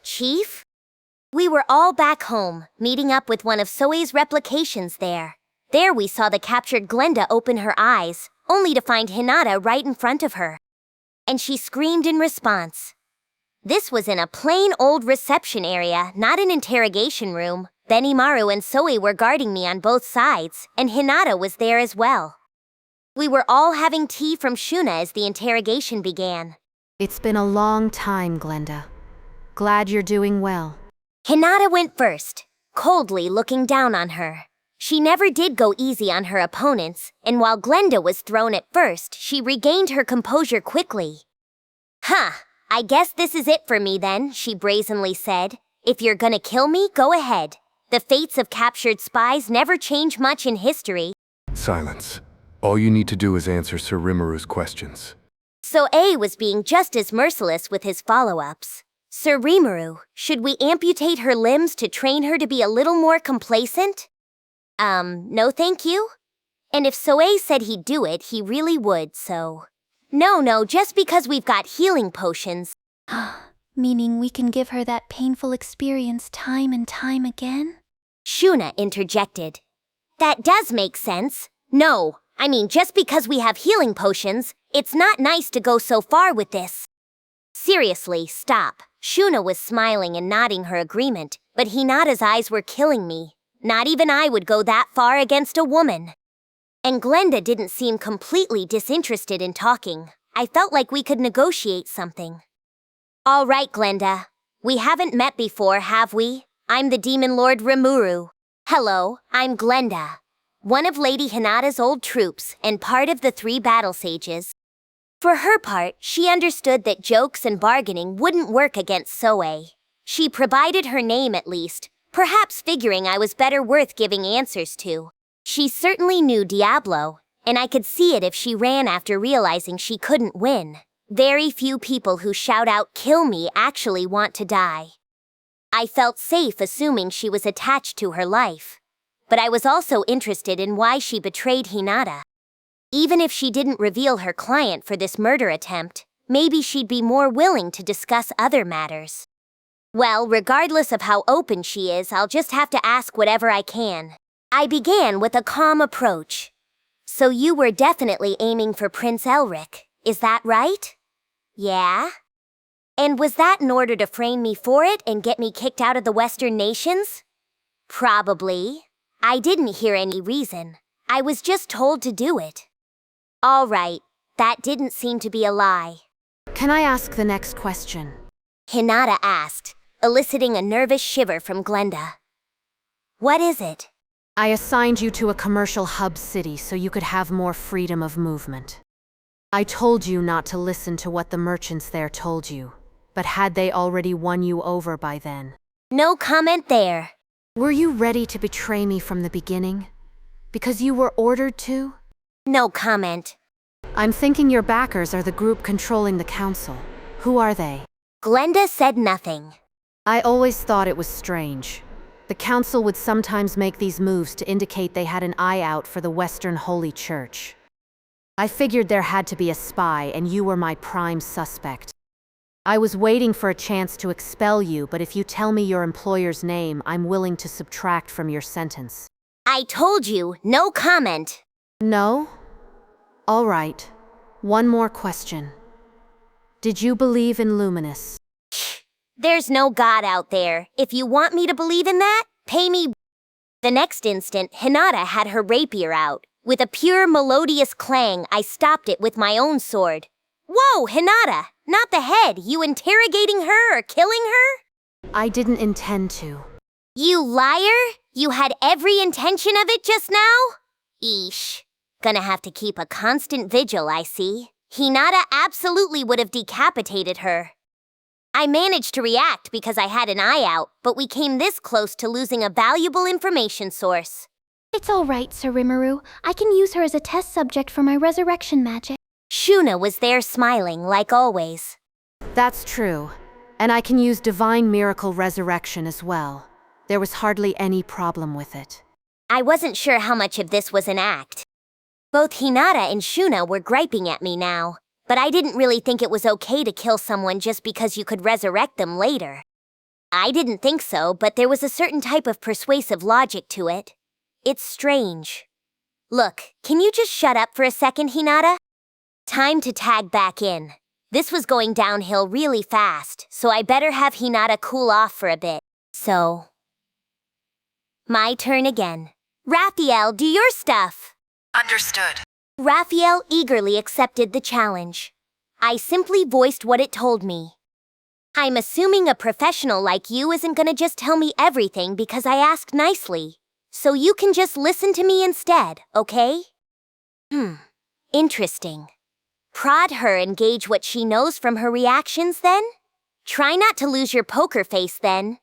Chief? We were all back home, meeting up with one of Soei's replications there. There we saw the captured Glenda open her eyes, only to find Hinata right in front of her. And she screamed in response. This was in a plain old reception area, not an interrogation room. Benimaru and Soei were guarding me on both sides, and Hinata was there as well. We were all having tea from Shuna as the interrogation began. It's been a long time, Glenda. Glad you're doing well. Hinata went first, coldly looking down on her. She never did go easy on her opponents, and while Glenda was thrown at first, she regained her composure quickly. Huh, I guess this is it for me then, she brazenly said. If you're gonna kill me, go ahead. The fates of captured spies never change much in history. Silence. All you need to do is answer Sir Rimuru's questions. Soei was being just as merciless with his follow-ups. Sir Rimuru, should we amputate her limbs to train her to be a little more complacent? No thank you? And if Soei said he'd do it, he really would, so... No, just because we've got healing potions. Meaning we can give her that painful experience time and time again? Shuna interjected. That does make sense. No, I mean just because we have healing potions, it's not nice to go so far with this. Seriously, stop. Shuna was smiling and nodding her agreement, but Hinata's eyes were killing me. Not even I would go that far against a woman. And Glenda didn't seem completely disinterested in talking. I felt like we could negotiate something. All right, Glenda. We haven't met before, have we? I'm the Demon Lord Rimuru. Hello, I'm Glenda. One of Lady Hinata's old troops and part of the 3 battle sages. For her part, she understood that jokes and bargaining wouldn't work against Soei. She provided her name at least, perhaps figuring I was better worth giving answers to. She certainly knew Diablo, and I could see it if she ran after realizing she couldn't win. Very few people who shout out "kill me" actually want to die. I felt safe assuming she was attached to her life. But I was also interested in why she betrayed Hinata. Even if she didn't reveal her client for this murder attempt, maybe she'd be more willing to discuss other matters. Well, regardless of how open she is, I'll just have to ask whatever I can. I began with a calm approach. So you were definitely aiming for Prince Elric, is that right? Yeah? And was that in order to frame me for it and get me kicked out of the Western nations? Probably. I didn't hear any reason. I was just told to do it. All right, that didn't seem to be a lie. Can I ask the next question? Hinata asked, eliciting a nervous shiver from Glenda. What is it? I assigned you to a commercial hub city so you could have more freedom of movement. I told you not to listen to what the merchants there told you, but had they already won you over by then? No comment there. Were you ready to betray me from the beginning? Because you were ordered to? No comment. I'm thinking your backers are the group controlling the council. Who are they? Glenda said nothing. I always thought it was strange. The council would sometimes make these moves to indicate they had an eye out for the Western Holy Church. I figured there had to be a spy, and you were my prime suspect. I was waiting for a chance to expel you, but if you tell me your employer's name, I'm willing to subtract from your sentence. I told you, no comment. No? All right. One more question. Did you believe in Luminous? There's no God out there. If you want me to believe in that, pay me. The next instant, Hinata had her rapier out. With a pure, melodious clang, I stopped it with my own sword. Whoa, Hinata! Not the head! You interrogating her or killing her? I didn't intend to. You liar! You had every intention of it just now? Eesh. Gonna have to keep a constant vigil, I see. Hinata absolutely would have decapitated her. I managed to react because I had an eye out, but we came this close to losing a valuable information source. It's all right, Sir Rimuru. I can use her as a test subject for my resurrection magic. Shuna was there smiling, like always. That's true. And I can use Divine Miracle Resurrection as well. There was hardly any problem with it. I wasn't sure how much of this was an act. Both Hinata and Shuna were griping at me now, but I didn't really think it was okay to kill someone just because you could resurrect them later. I didn't think so, but there was a certain type of persuasive logic to it. It's strange. Look, can you just shut up for a second, Hinata? Time to tag back in. This was going downhill really fast, so I better have Hinata cool off for a bit. So, my turn again. Raphael, do your stuff. Understood. Raphael eagerly accepted the challenge. I simply voiced what it told me. I'm assuming a professional like you isn't gonna just tell me everything because I asked nicely. So you can just listen to me instead, okay? Interesting. Prod her and gauge what she knows from her reactions then? Try not to lose your poker face then.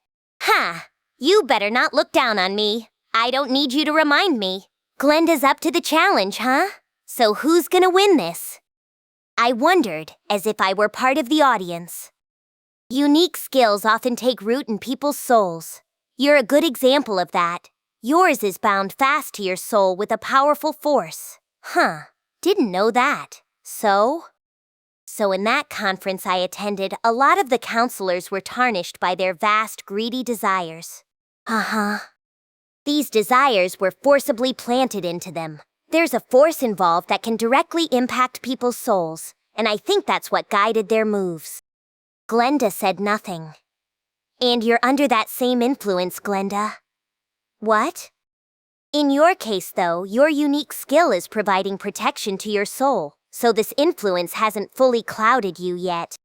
You better not look down on me. I don't need you to remind me. Glenda's up to the challenge, huh? So who's gonna win this? I wondered, as if I were part of the audience. Unique skills often take root in people's souls. You're a good example of that. Yours is bound fast to your soul with a powerful force. Didn't know that. So in that conference I attended, a lot of the counselors were tarnished by their vast, greedy desires. These desires were forcibly planted into them. There's a force involved that can directly impact people's souls, and I think that's what guided their moves. Glenda said nothing. And you're under that same influence, Glenda. What? In your case, though, your unique skill is providing protection to your soul, so this influence hasn't fully clouded you yet.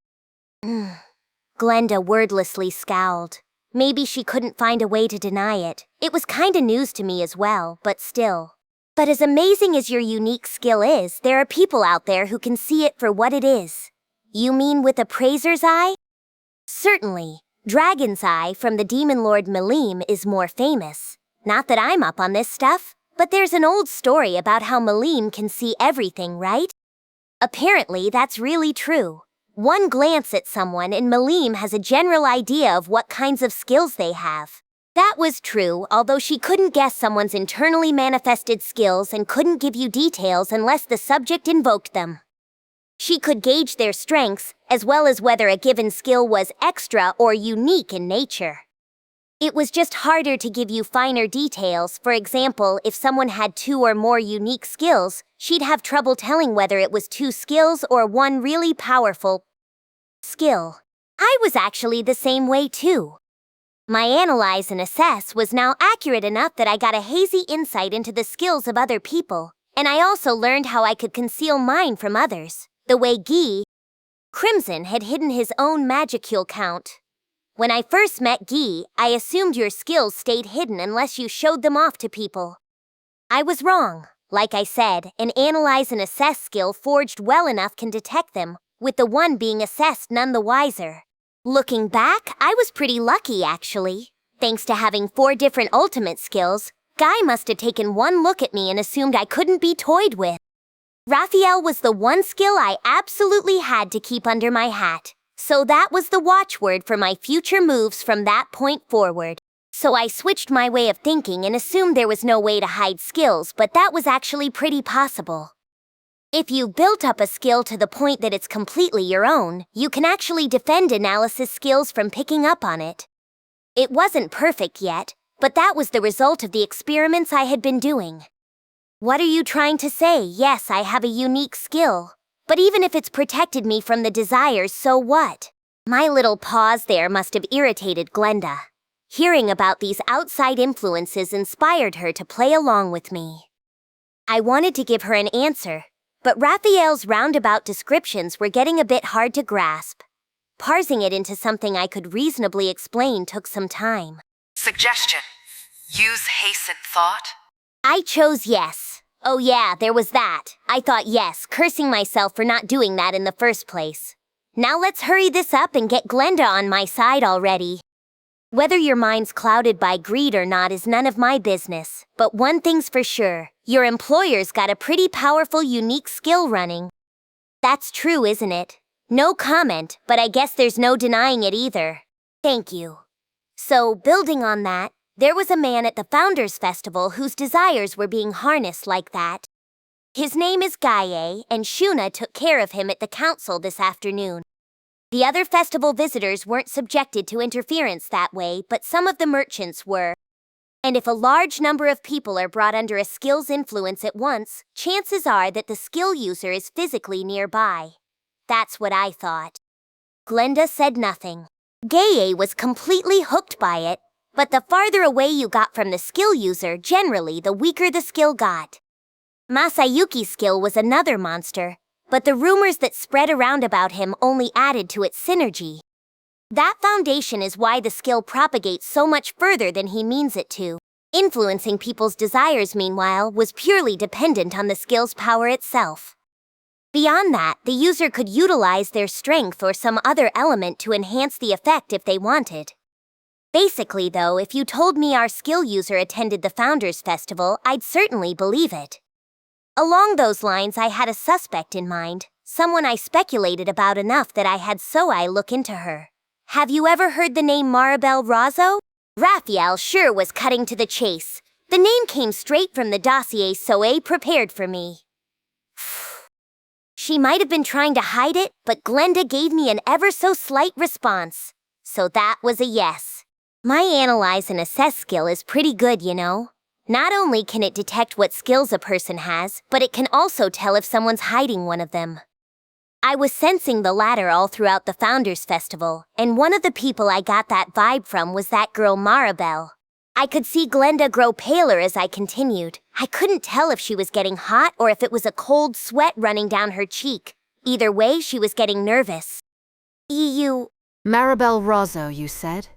Glenda wordlessly scowled. Maybe she couldn't find a way to deny it. It was kinda news to me as well, but still. But as amazing as your unique skill is, there are people out there who can see it for what it is. You mean with a praiser's eye? Certainly. Dragon's Eye from the demon lord Milim is more famous. Not that I'm up on this stuff, but there's an old story about how Milim can see everything, right? Apparently, that's really true. One glance at someone and Milim has a general idea of what kinds of skills they have. That was true, although she couldn't guess someone's internally manifested skills and couldn't give you details unless the subject invoked them. She could gauge their strengths, as well as whether a given skill was extra or unique in nature. It was just harder to give you finer details. For example, if someone had 2 or more unique skills, she'd have trouble telling whether it was 2 skills or one really powerful skill. I was actually the same way too. My analyze and assess was now accurate enough that I got a hazy insight into the skills of other people, and I also learned how I could conceal mine from others, the way Guy Crimson had hidden his own magicule count. When I first met Guy, I assumed your skills stayed hidden unless you showed them off to people. I was wrong. Like I said, an analyze and assess skill forged well enough can detect them, with the one being assessed none the wiser. Looking back, I was pretty lucky actually. Thanks to having 4 different ultimate skills, Guy must have taken one look at me and assumed I couldn't be toyed with. Raphael was the one skill I absolutely had to keep under my hat. So that was the watchword for my future moves from that point forward. So I switched my way of thinking and assumed there was no way to hide skills, but that was actually pretty possible. If you built up a skill to the point that it's completely your own, you can actually defend analysis skills from picking up on it. It wasn't perfect yet, but that was the result of the experiments I had been doing. What are you trying to say? Yes, I have a unique skill. But even if it's protected me from the desires, so what? My little pause there must have irritated Glenda. Hearing about these outside influences inspired her to play along with me. I wanted to give her an answer, but Raphael's roundabout descriptions were getting a bit hard to grasp. Parsing it into something I could reasonably explain took some time. Suggestion. Use hastened thought. I chose yes. Oh yeah, there was that. I thought yes, cursing myself for not doing that in the first place. Now let's hurry this up and get Glenda on my side already. Whether your mind's clouded by greed or not is none of my business, but one thing's for sure, your employer's got a pretty powerful unique skill running. That's true, isn't it? No comment, but I guess there's no denying it either. Thank you. So, building on that, there was a man at the Founders Festival whose desires were being harnessed like that. His name is Gaie, and Shuna took care of him at the council this afternoon. The other festival visitors weren't subjected to interference that way, but some of the merchants were. And if a large number of people are brought under a skill's influence at once, chances are that the skill user is physically nearby. That's what I thought. Glenda said nothing. Gaye was completely hooked by it, but the farther away you got from the skill user, generally the weaker the skill got. Masayuki's skill was another monster, but the rumors that spread around about him only added to its synergy. That foundation is why the skill propagates so much further than he means it to. Influencing people's desires, meanwhile, was purely dependent on the skill's power itself. Beyond that, the user could utilize their strength or some other element to enhance the effect if they wanted. Basically, though, if you told me our skill user attended the Founders Festival, I'd certainly believe it. Along those lines, I had a suspect in mind, someone I speculated about enough that I look into her. Have you ever heard the name Maribel Rozzo? Raphael sure was cutting to the chase. The name came straight from the dossier Soe prepared for me. She might have been trying to hide it, but Glenda gave me an ever so slight response. So that was a yes. My analyze and assess skill is pretty good, you know. Not only can it detect what skills a person has, but it can also tell if someone's hiding one of them. I was sensing the latter all throughout the Founders Festival, and one of the people I got that vibe from was that girl Mariabell. I could see Glenda grow paler as I continued. I couldn't tell if she was getting hot or if it was a cold sweat running down her cheek. Either way, she was getting nervous. Maribel Rozzo, you said?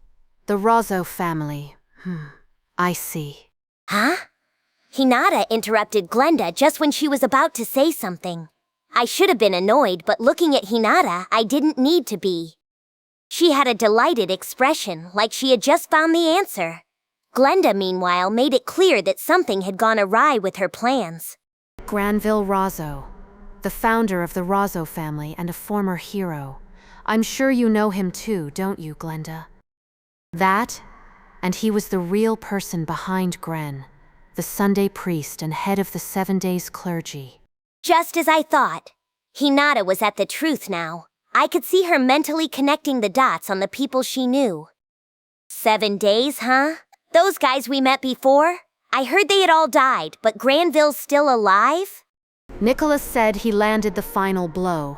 The Rozzo family. I see. Huh? Hinata interrupted Glenda just when she was about to say something. I should have been annoyed, but looking at Hinata, I didn't need to be. She had a delighted expression, like she had just found the answer. Glenda, meanwhile, made it clear that something had gone awry with her plans. Granville Rozzo, the founder of the Rozzo family and a former hero. I'm sure you know him too, don't you, Glenda? That, and he was the real person behind Gren, the Sunday priest and head of the 7 days clergy. Just as I thought. Hinata was at the truth now. I could see her mentally connecting the dots on the people she knew. 7 days, huh? Those guys we met before? I heard they had all died, but Granville's still alive? Nicholas said he landed the final blow,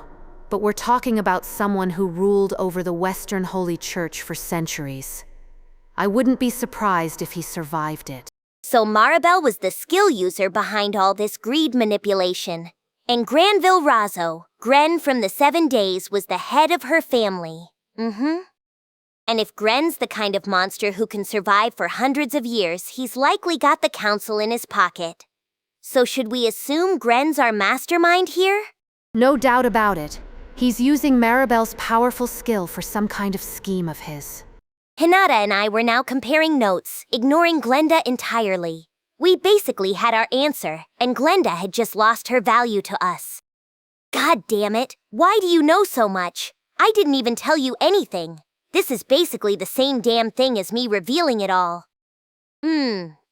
but we're talking about someone who ruled over the Western Holy Church for centuries. I wouldn't be surprised if he survived it. So Mariabell was the skill user behind all this greed manipulation. And Granville Rozzo, Gren from the 7 days, was the head of her family. And if Gren's the kind of monster who can survive for hundreds of years, he's likely got the council in his pocket. So should we assume Gren's our mastermind here? No doubt about it. He's using Maribel's powerful skill for some kind of scheme of his. Hinata and I were now comparing notes, ignoring Glenda entirely. We basically had our answer, and Glenda had just lost her value to us. God damn it, why do you know so much? I didn't even tell you anything. This is basically the same damn thing as me revealing it all.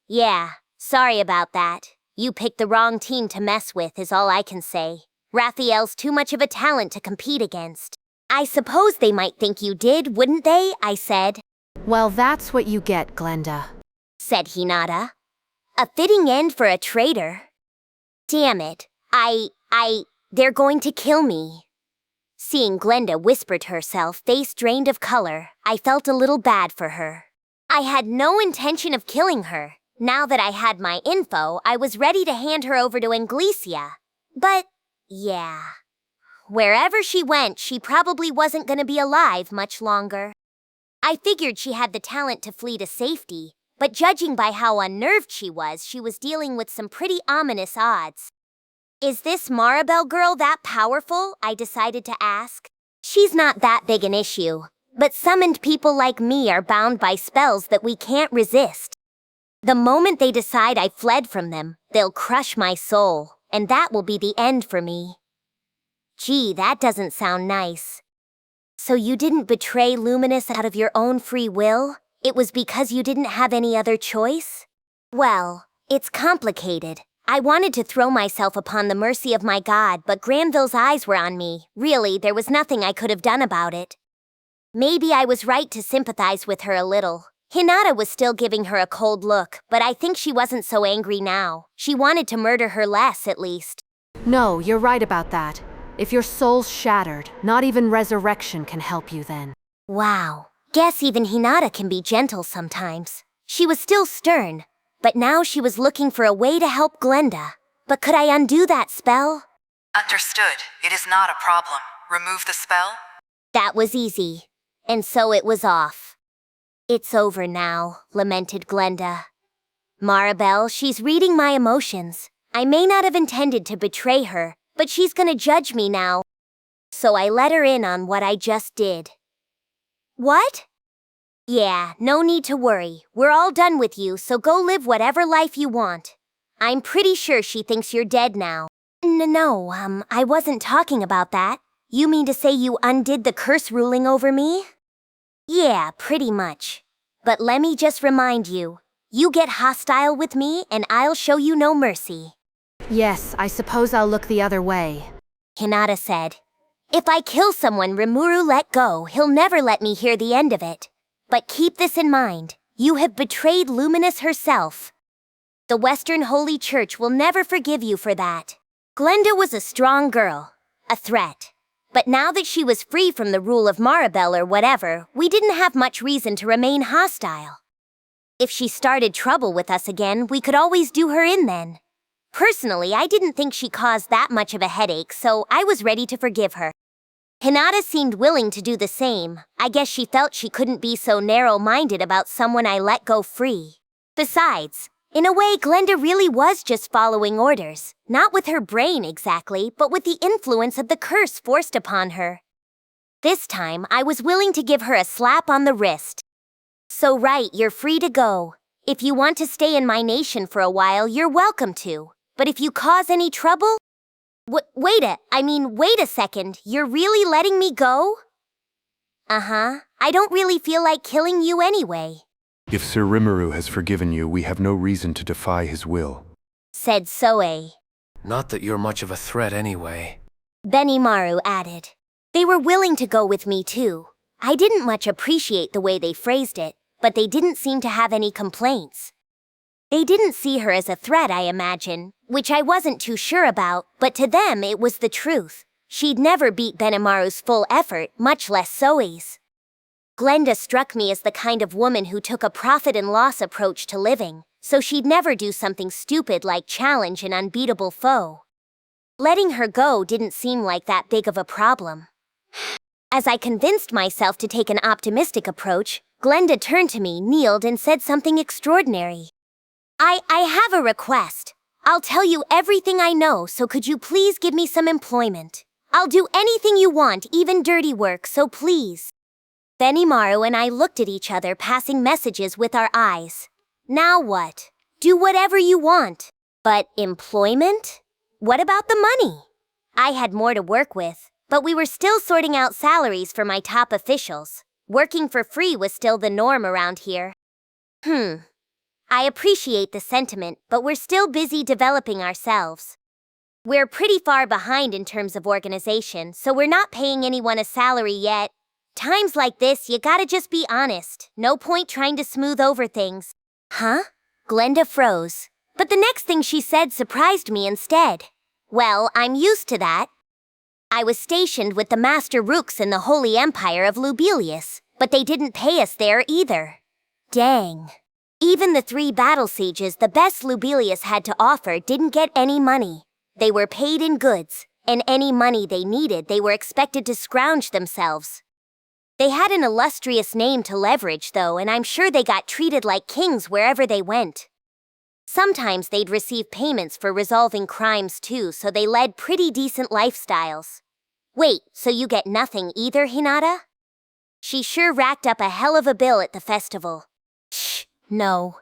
Yeah, sorry about that. You picked the wrong team to mess with is all I can say. Raphael's too much of a talent to compete against. I suppose they might think you did, wouldn't they? I said. Well, that's what you get, Glenda, said Hinata. A fitting end for a traitor. Damn it. They're going to kill me. Seeing Glenda whisper to herself, face drained of color, I felt a little bad for her. I had no intention of killing her. Now that I had my info, I was ready to hand her over to Inglesia. But, yeah. Wherever she went, she probably wasn't gonna be alive much longer. I figured she had the talent to flee to safety, but judging by how unnerved she was dealing with some pretty ominous odds. Is this Mariabell girl that powerful? I decided to ask. She's not that big an issue, but summoned people like me are bound by spells that we can't resist. The moment they decide I fled from them, they'll crush my soul, and that will be the end for me. Gee, that doesn't sound nice. So you didn't betray Luminous out of your own free will? It was because you didn't have any other choice? Well, it's complicated. I wanted to throw myself upon the mercy of my God, but Granville's eyes were on me. Really, there was nothing I could have done about it. Maybe I was right to sympathize with her a little. Hinata was still giving her a cold look, but I think she wasn't so angry now. She wanted to murder her less, at least. No, you're right about that. If your soul's shattered, not even resurrection can help you then. Wow. Guess even Hinata can be gentle sometimes. She was still stern, but now she was looking for a way to help Glenda. But could I undo that spell? Understood. It is not a problem. Remove the spell? That was easy. And so it was off. It's over now, lamented Glenda. Mariabell, she's reading my emotions. I may not have intended to betray her, but she's gonna judge me now. So I let her in on what I just did. What? Yeah, no need to worry. We're all done with you, so go live whatever life you want. I'm pretty sure she thinks you're dead now. No, I wasn't talking about that. You mean to say you undid the curse ruling over me? Yeah, pretty much. But let me just remind you, you get hostile with me and I'll show you no mercy. Yes, I suppose I'll look the other way. Hinata said. If I kill someone Rimuru let go, he'll never let me hear the end of it. But keep this in mind, you have betrayed Luminous herself. The Western Holy Church will never forgive you for that. Glenda was a strong girl, a threat. But now that she was free from the rule of Mariabell or whatever, we didn't have much reason to remain hostile. If she started trouble with us again, we could always do her in then. Personally, I didn't think she caused that much of a headache, so I was ready to forgive her. Hinata seemed willing to do the same. I guess she felt she couldn't be so narrow-minded about someone I let go free. Besides, in a way, Glenda really was just following orders. Not with her brain exactly, but with the influence of the curse forced upon her. This time, I was willing to give her a slap on the wrist. So right, you're free to go. If you want to stay in my nation for a while, you're welcome to. But if you cause any trouble... Wait a second, you're really letting me go? Uh-huh, I don't really feel like killing you anyway. If Sir Rimuru has forgiven you, we have no reason to defy his will, said Soe. Not that you're much of a threat anyway. Benimaru added. They were willing to go with me too. I didn't much appreciate the way they phrased it, but they didn't seem to have any complaints. They didn't see her as a threat, I imagine, which I wasn't too sure about, but to them it was the truth. She'd never beat Benimaru's full effort, much less Soe's. Glenda struck me as the kind of woman who took a profit and loss approach to living, so she'd never do something stupid like challenge an unbeatable foe. Letting her go didn't seem like that big of a problem. As I convinced myself to take an optimistic approach, Glenda turned to me, kneeled, and said something extraordinary. I have a request. I'll tell you everything I know, so could you please give me some employment? I'll do anything you want, even dirty work, so please. Benimaru and I looked at each other, passing messages with our eyes. Now what? Do whatever you want. But employment? What about the money? I had more to work with, but we were still sorting out salaries for my top officials. Working for free was still the norm around here. I appreciate the sentiment, but we're still busy developing ourselves. We're pretty far behind in terms of organization, so we're not paying anyone a salary yet. Times like this, you gotta just be honest. No point trying to smooth over things. Huh? Glenda froze. But the next thing she said surprised me instead. Well, I'm used to that. I was stationed with the Master Rooks in the Holy Empire of Lubelius, but they didn't pay us there either. Dang. Even the 3 battle sieges the best Lubelius had to offer didn't get any money. They were paid in goods, and any money they needed they were expected to scrounge themselves. They had an illustrious name to leverage, though, and I'm sure they got treated like kings wherever they went. Sometimes they'd receive payments for resolving crimes too, so they led pretty decent lifestyles. Wait, so you get nothing either, Hinata? She sure racked up a hell of a bill at the festival. Shh, no.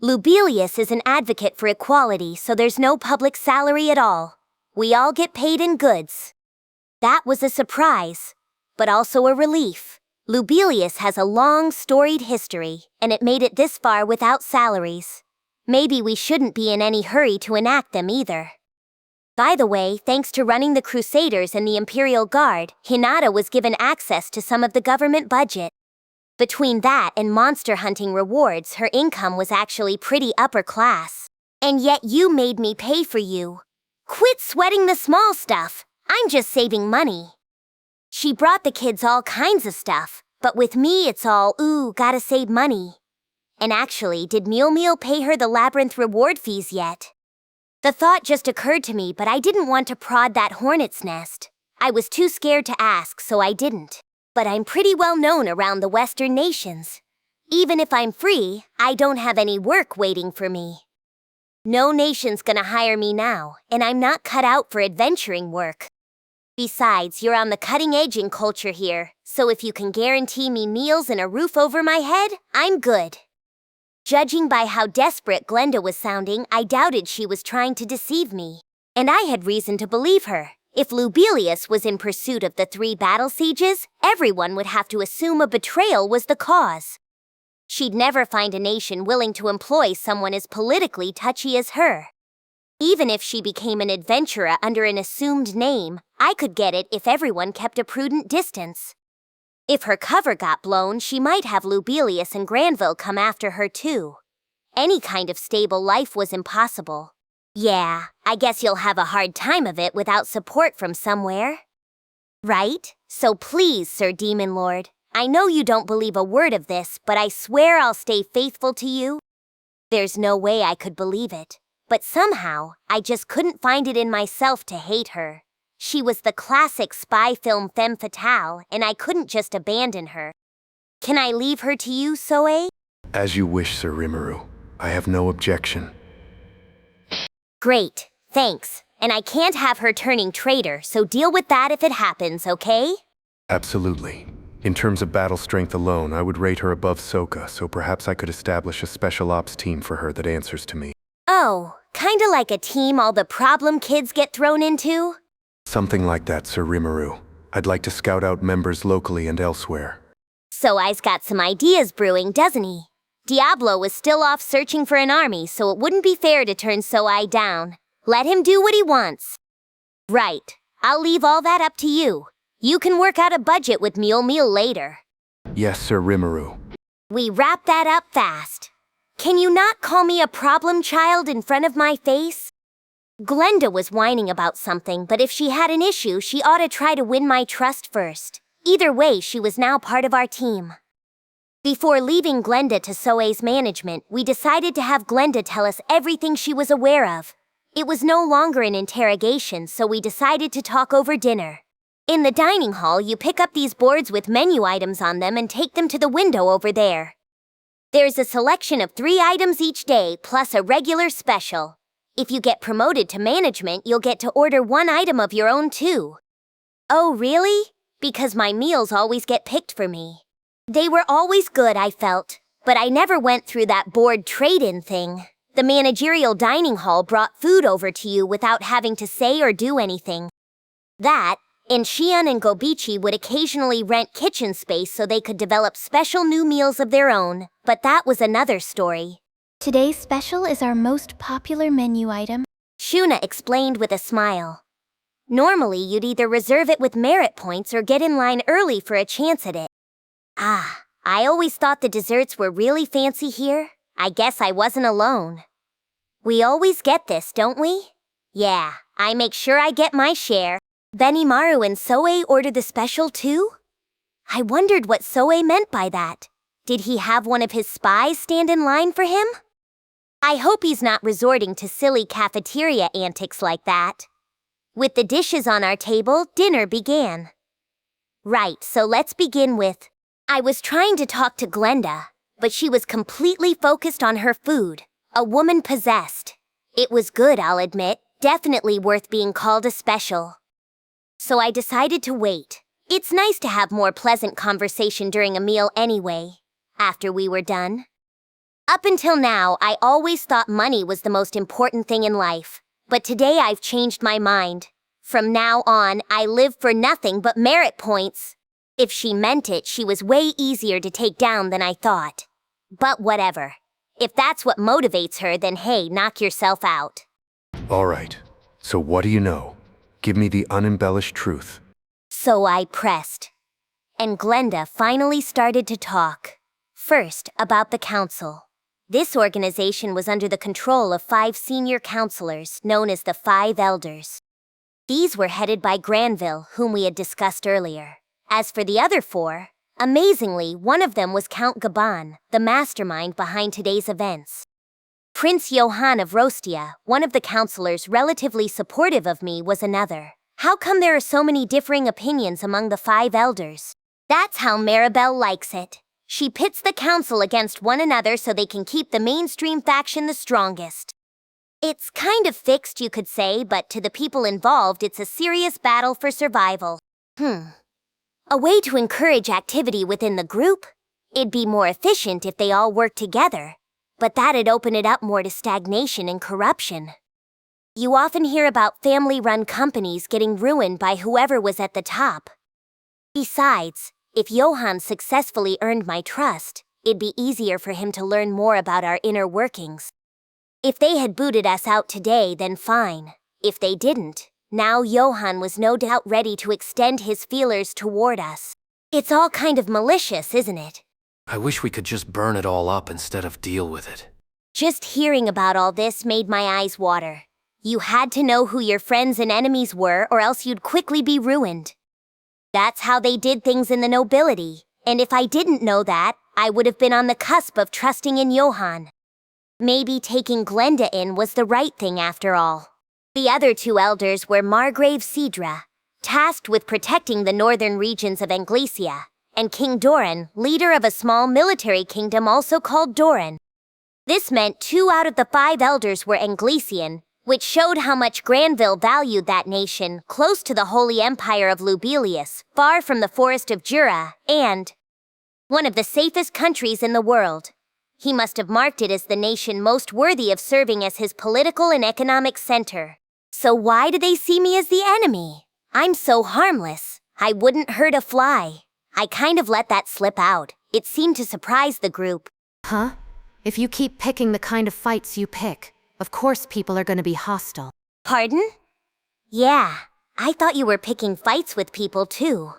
Lubelius is an advocate for equality, so there's no public salary at all. We all get paid in goods. That was a surprise, but also a relief. Lubelius has a long, storied history, and it made it this far without salaries. Maybe we shouldn't be in any hurry to enact them either. By the way, thanks to running the Crusaders and the Imperial Guard, Hinata was given access to some of the government budget. Between that and monster hunting rewards, her income was actually pretty upper class. And yet you made me pay for you. Quit sweating the small stuff. I'm just saving money. She brought the kids all kinds of stuff, but with me it's all, ooh, gotta save money. And actually, did Milim pay her the labyrinth reward fees yet? The thought just occurred to me, but I didn't want to prod that hornet's nest. I was too scared to ask, so I didn't. But I'm pretty well known around the Western nations. Even if I'm free, I don't have any work waiting for me. No nation's gonna hire me now, and I'm not cut out for adventuring work. Besides, you're on the cutting edge in culture here, so if you can guarantee me meals and a roof over my head, I'm good. Judging by how desperate Glenda was sounding, I doubted she was trying to deceive me. And I had reason to believe her. If Lubelius was in pursuit of the 3 battle sieges, everyone would have to assume a betrayal was the cause. She'd never find a nation willing to employ someone as politically touchy as her. Even if she became an adventurer under an assumed name, I could get it if everyone kept a prudent distance. If her cover got blown, she might have Lubelius and Granville come after her too. Any kind of stable life was impossible. Yeah, I guess you'll have a hard time of it without support from somewhere. Right? So please, Sir Demon Lord, I know you don't believe a word of this, but I swear I'll stay faithful to you. There's no way I could believe it, but somehow, I just couldn't find it in myself to hate her. She was the classic spy film femme fatale, and I couldn't just abandon her. Can I leave her to you, Soe? As you wish, Sir Rimuru. I have no objection. Great, thanks. And I can't have her turning traitor, so deal with that if it happens, okay? Absolutely. In terms of battle strength alone, I would rate her above Soka, so perhaps I could establish a special ops team for her that answers to me. Oh, kinda like a team all the problem kids get thrown into? Something like that, Sir Rimuru. I'd like to scout out members locally and elsewhere. Soai's got some ideas brewing, doesn't he? Diablo was still off searching for an army, so it wouldn't be fair to turn Soai down. Let him do what he wants. Right. I'll leave all that up to you. You can work out a budget with Milim later. Yes, Sir Rimuru. We wrap that up fast. Can you not call me a problem child in front of my face? Glenda was whining about something, but if she had an issue, she ought to try to win my trust first. Either way, she was now part of our team. Before leaving Glenda to Soe's management, we decided to have Glenda tell us everything she was aware of. It was no longer an interrogation, so we decided to talk over dinner. In the dining hall, you pick up these boards with menu items on them and take them to the window over there. There's a selection of 3 items each day, plus a regular special. If you get promoted to management, you'll get to order 1 item of your own too. Oh, really? Because my meals always get picked for me. They were always good, I felt, but I never went through that board trade-in thing. The managerial dining hall brought food over to you without having to say or do anything. That, and Shion and Gobichi would occasionally rent kitchen space so they could develop special new meals of their own, but that was another story. Today's special is our most popular menu item. Shuna explained with a smile. Normally, you'd either reserve it with merit points or get in line early for a chance at it. Ah, I always thought the desserts were really fancy here. I guess I wasn't alone. We always get this, don't we? Yeah, I make sure I get my share. Benimaru and Soe ordered the special too? I wondered what Soe meant by that. Did he have one of his spies stand in line for him? I hope he's not resorting to silly cafeteria antics like that. With the dishes on our table, dinner began. Right, so let's begin with... I was trying to talk to Glenda, but she was completely focused on her food. A woman possessed. It was good, I'll admit, definitely worth being called a special. So I decided to wait. It's nice to have more pleasant conversation during a meal anyway, after we were done. Up until now, I always thought money was the most important thing in life, but today I've changed my mind. From now on, I live for nothing but merit points. If she meant it, she was way easier to take down than I thought. But whatever. If that's what motivates her, then hey, knock yourself out. All right. So what do you know? Give me the unembellished truth. So I pressed. And Glenda finally started to talk. First, about the council. This organization was under the control of 5 senior counselors, known as the 5 Elders. These were headed by Granville, whom we had discussed earlier. As for the other 4, amazingly, one of them was Count Gaban, the mastermind behind today's events. Prince Johann of Rostia, one of the counselors relatively supportive of me, was another. How come there are so many differing opinions among the 5 Elders? That's how Mariabell likes it. She pits the council against one another so they can keep the mainstream faction the strongest. It's kind of fixed, you could say, but to the people involved, it's a serious battle for survival. A way to encourage activity within the group? It'd be more efficient if they all worked together, but that'd open it up more to stagnation and corruption. You often hear about family-run companies getting ruined by whoever was at the top. Besides, if Johann successfully earned my trust, it'd be easier for him to learn more about our inner workings. If they had booted us out today, then fine. If they didn't, now Johann was no doubt ready to extend his feelers toward us. It's all kind of malicious, isn't it? I wish we could just burn it all up instead of deal with it. Just hearing about all this made my eyes water. You had to know who your friends and enemies were, or else you'd quickly be ruined. That's how they did things in the nobility, and if I didn't know that, I would have been on the cusp of trusting in Johann. Maybe taking Glenda in was the right thing after all. The other 2 elders were Margrave Sidra, tasked with protecting the northern regions of Anglesia, and King Doran, leader of a small military kingdom also called Doran. This meant 2 out of the 5 elders were Anglesian, which showed how much Granville valued that nation, close to the Holy Empire of Lubelius, far from the Forest of Jura, and one of the safest countries in the world. He must have marked it as the nation most worthy of serving as his political and economic center. So why do they see me as the enemy? I'm so harmless. I wouldn't hurt a fly. I kind of let that slip out. It seemed to surprise the group. Huh? If you keep picking the kind of fights you pick, of course people are gonna be hostile. Pardon? Yeah, I thought you were picking fights with people too.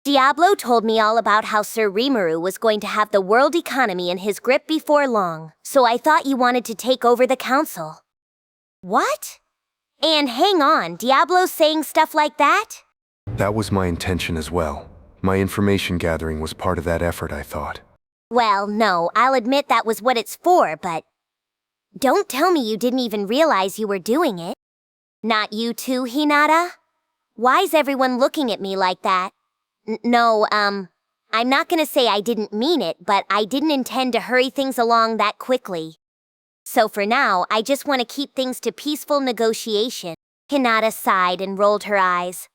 Diablo told me all about how Sir Rimuru was going to have the world economy in his grip before long, so I thought you wanted to take over the council. What? And hang on, Diablo's saying stuff like that? That was my intention as well. My information gathering was part of that effort, I thought. Well, no, I'll admit that was what it's for, but don't tell me you didn't even realize you were doing it. Not you too, Hinata? Why's everyone looking at me like that? No, I'm not gonna say I didn't mean it, but I didn't intend to hurry things along that quickly. So for now, I just want to keep things to peaceful negotiation. Hinata sighed and rolled her eyes.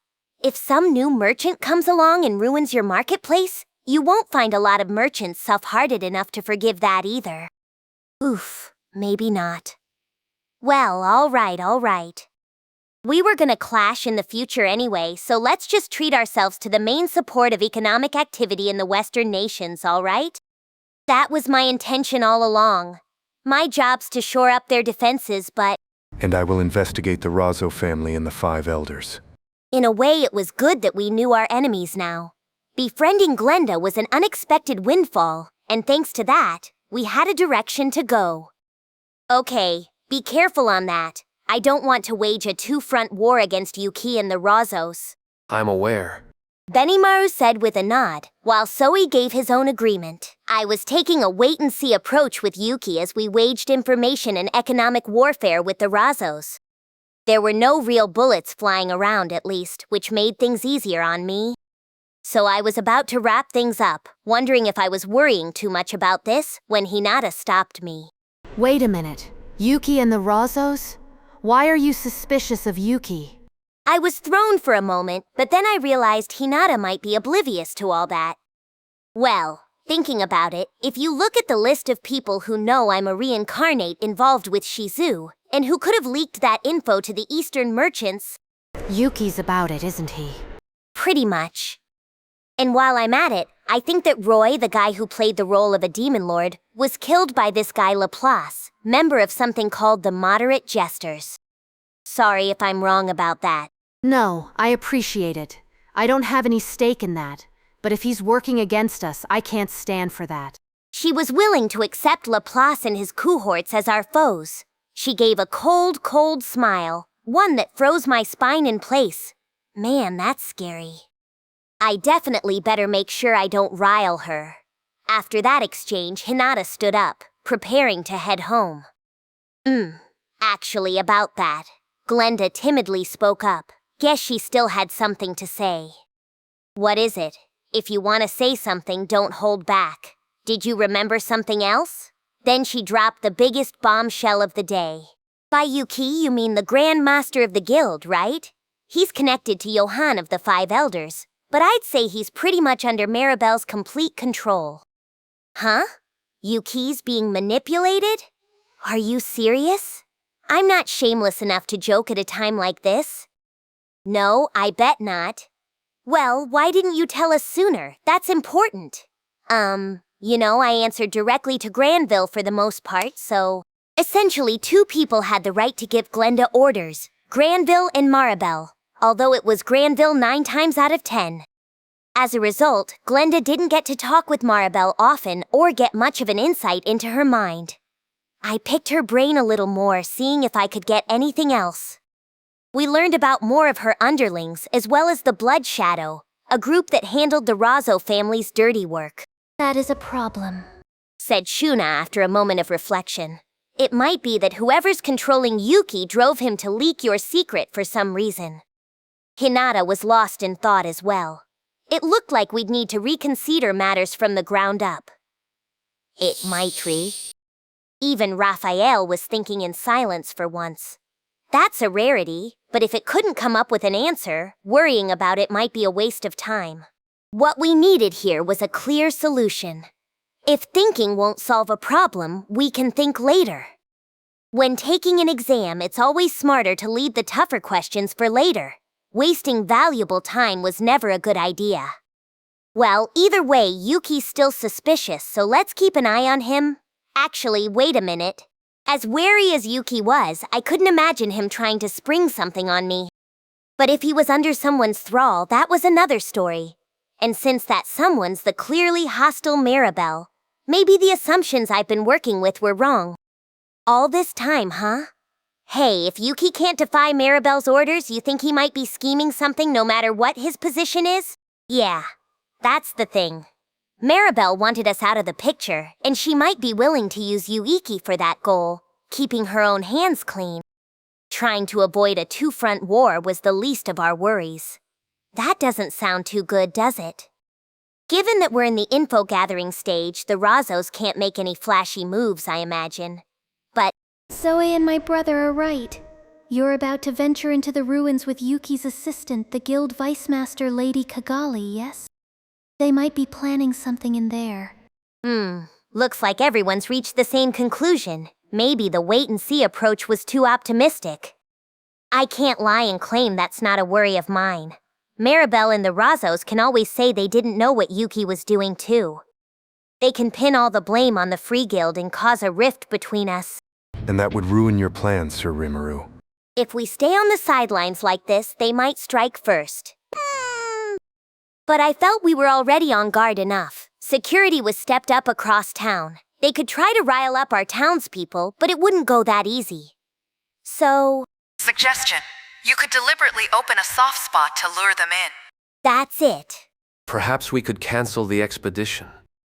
If some new merchant comes along and ruins your marketplace, you won't find a lot of merchants soft-hearted enough to forgive that either. Oof, maybe not. Well, all right. We were gonna clash in the future anyway, so let's just treat ourselves to the main support of economic activity in the Western nations, all right? That was my intention all along. My job's to shore up their defenses, but... And I will investigate the Rozzo family and the 5 elders. In a way, it was good that we knew our enemies now. Befriending Glenda was an unexpected windfall, and thanks to that, we had a direction to go. Okay, be careful on that. I don't want to wage a 2-front war against Yuuki and the Rozzos. I'm aware. Benimaru said with a nod, while Zoe gave his own agreement. I was taking a wait-and-see approach with Yuuki as we waged information and economic warfare with the Rozzos. There were no real bullets flying around, at least, which made things easier on me. So I was about to wrap things up, wondering if I was worrying too much about this, when Hinata stopped me. Wait a minute. Yuuki and the Rozzos? Why are you suspicious of Yuuki? I was thrown for a moment, but then I realized Hinata might be oblivious to all that. Well, thinking about it, if you look at the list of people who know I'm a reincarnate involved with Shizu, and who could have leaked that info to the Eastern merchants... Yuki's about it, isn't he? Pretty much. And while I'm at it, I think that Roy, the guy who played the role of a demon lord, was killed by this guy Laplace, member of something called the Moderate Jesters. Sorry if I'm wrong about that. No, I appreciate it. I don't have any stake in that, but if he's working against us, I can't stand for that. She was willing to accept Laplace and his cohorts as our foes. She gave a cold, cold smile, one that froze my spine in place. Man, that's scary. I definitely better make sure I don't rile her. After that exchange, Hinata stood up, preparing to head home. Actually, about that, Glenda timidly spoke up. Guess she still had something to say. What is it? If you want to say something, don't hold back. Did you remember something else? Then she dropped the biggest bombshell of the day. By Yuuki, you mean the Grand Master of the Guild, right? He's connected to Johann of the Five Elders, but I'd say he's pretty much under Maribel's complete control. Huh? Yuuki's being manipulated? Are you serious? I'm not shameless enough to joke at a time like this. No, I bet not. Well, why didn't you tell us sooner? That's important. I answered directly to Granville for the most part, so... Essentially, two people had the right to give Glenda orders, Granville and Mariabell, although it was Granville 9 times out of 10. As a result, Glenda didn't get to talk with Mariabell often or get much of an insight into her mind. I picked her brain a little more, seeing if I could get anything else. We learned about more of her underlings, as well as the Blood Shadow, a group that handled the Rozzo family's dirty work. That is a problem, said Shuna after a moment of reflection. It might be that whoever's controlling Yuuki drove him to leak your secret for some reason. Hinata was lost in thought as well. It looked like we'd need to reconsider matters from the ground up. It might be. Even Raphael was thinking in silence for once. That's a rarity, but if it couldn't come up with an answer, worrying about it might be a waste of time. What we needed here was a clear solution. If thinking won't solve a problem, we can think later. When taking an exam, it's always smarter to leave the tougher questions for later. Wasting valuable time was never a good idea. Well, either way, Yuuki's still suspicious, so let's keep an eye on him. Actually, wait a minute. As wary as Yuuki was, I couldn't imagine him trying to spring something on me. But if he was under someone's thrall, that was another story. And since that someone's the clearly hostile Mariabell, maybe the assumptions I've been working with were wrong. All this time, huh? Hey, if Yuuki can't defy Maribel's orders, you think he might be scheming something no matter what his position is? Yeah, that's the thing. Mariabell wanted us out of the picture, and she might be willing to use Yuuki for that goal, keeping her own hands clean. Trying to avoid a two-front war was the least of our worries. That doesn't sound too good, does it? Given that we're in the info-gathering stage, the Rozzos can't make any flashy moves, I imagine. But Zoe and my brother are right. You're about to venture into the ruins with Yuki's assistant, the guild vice-master Lady Kigali, yes? They might be planning something in there. Looks like everyone's reached the same conclusion. Maybe the wait-and-see approach was too optimistic. I can't lie and claim that's not a worry of mine. Mariabell and the Rozzos can always say they didn't know what Yuuki was doing too. They can pin all the blame on the Free Guild and cause a rift between us. And that would ruin your plans, Sir Rimuru. If we stay on the sidelines like this, they might strike first. But I felt we were already on guard enough. Security was stepped up across town. They could try to rile up our townspeople, but it wouldn't go that easy. So... Suggestion. You could deliberately open a soft spot to lure them in. That's it. Perhaps we could cancel the expedition.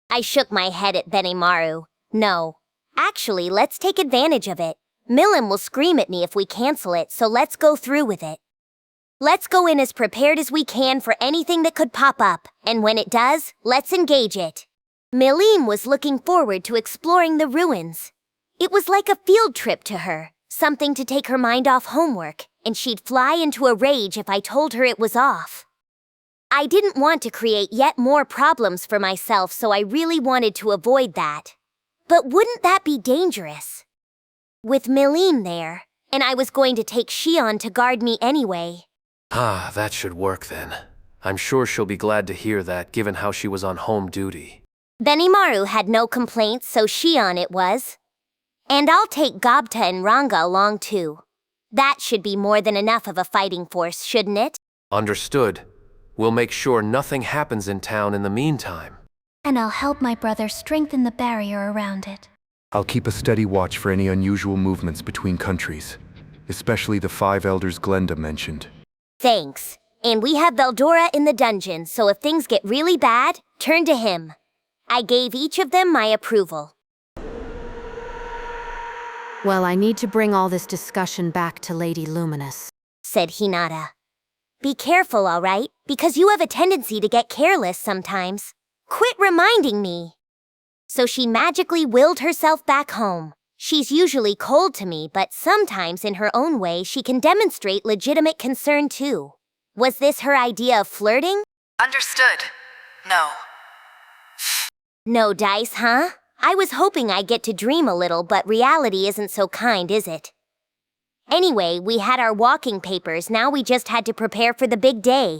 I shook my head at Benimaru. No. Actually, let's take advantage of it. Milim will scream at me if we cancel it, so let's go through with it. Let's go in as prepared as we can for anything that could pop up, and when it does, let's engage it. Milim was looking forward to exploring the ruins. It was like a field trip to her, something to take her mind off homework, and she'd fly into a rage if I told her it was off. I didn't want to create yet more problems for myself, so I really wanted to avoid that. But wouldn't that be dangerous? With Milim there, and I was going to take Shion to guard me anyway. Ah, that should work then. I'm sure she'll be glad to hear that, given how she was on home duty. Benimaru had no complaints, so Shion it was. And I'll take Gobta and Ranga along too. That should be more than enough of a fighting force, shouldn't it? Understood. We'll make sure nothing happens in town in the meantime. And I'll help my brother strengthen the barrier around it. I'll keep a steady watch for any unusual movements between countries, especially the 5 elders Glenda mentioned. Thanks. And we have Veldora in the dungeon, so if things get really bad, turn to him. I gave each of them my approval. Well, I need to bring all this discussion back to Lady Luminous, said Hinata. Be careful, all right? Because you have a tendency to get careless sometimes. Quit reminding me. So she magically willed herself back home. She's usually cold to me, but sometimes in her own way she can demonstrate legitimate concern too. Was this her idea of flirting? Understood. No. No dice, huh? I was hoping I'd get to dream a little, but reality isn't so kind, is it? Anyway, we had our walking papers, now we just had to prepare for the big day.